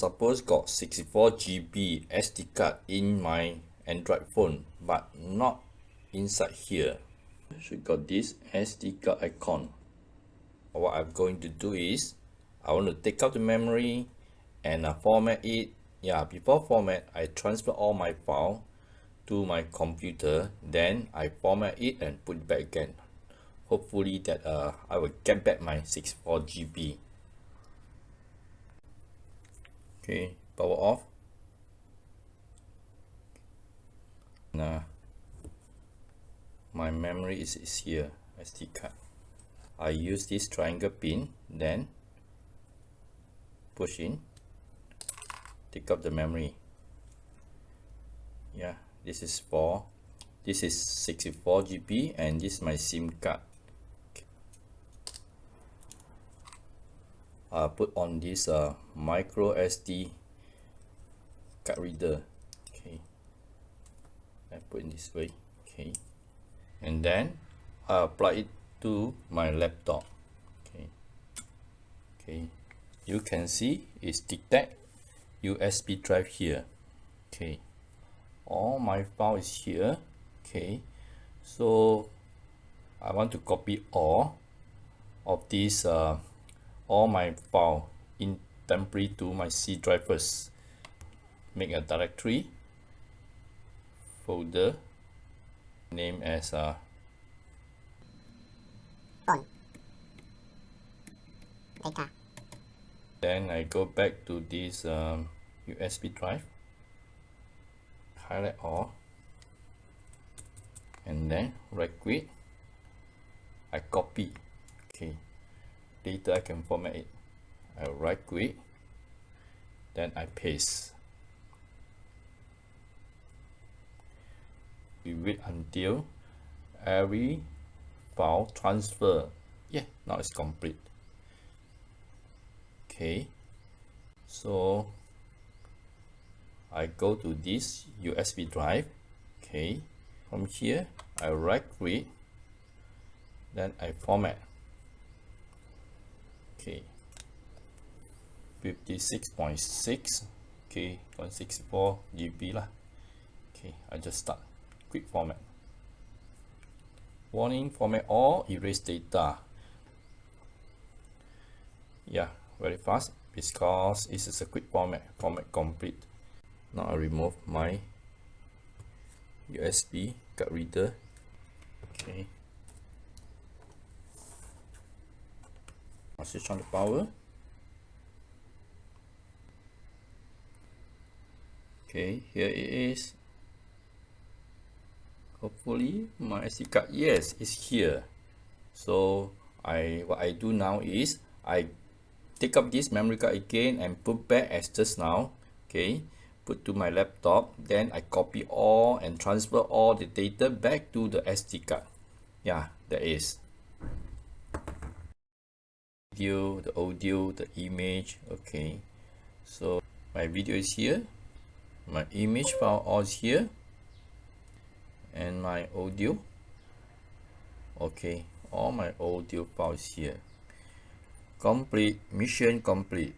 Suppose got 64 GB SD card in my Android phone, but not inside here. Should got this SD card icon. What I'm going to do is I want to take out the memory and format it. Yeah, before format, I transfer all my file to my computer, then I format it and put it back again. Hopefully that I will get back my 64 GB. Okay, power off. Now my memory is here, SD card. I use this triangle pin, then push in, take up the memory. Yeah, this is 64 GB and this is my SIM card. I'll put on this microSD card reader. Okay, I put in this way. Okay, and then I apply it to my laptop. Okay, you can see it's detect USB drive here. Okay, all my file is here. Okay, so I want to copy all of these all my file in temporary to my C drive first. Make a directory folder, name as phone data. Then I go back to this USB drive, highlight all, and then right click, I copy. Okay, later I can format it. I right click, then I paste. We wait until every file transfer. Yeah, now it's complete. Okay, so I go to this USB drive. Okay, from here I right click, then I format. Okay, 56.6. okay, 164 GB lah. Okay, I just start quick format. Warning, format all, erase data. Yeah, very fast because this is a quick format complete. Now I remove my USB card reader. Okay, I'll switch on the power. Okay, here it is. Hopefully my SD card, yes, it's here. So what I do now is I take up this memory card again and put back as just now. Okay, put to my laptop, then I copy all and transfer all the data back to the SD card. Yeah, that is video, the audio, the image. Okay, so my video is here, my image file all is here, and my audio. Okay, all my audio files here. Complete, mission complete.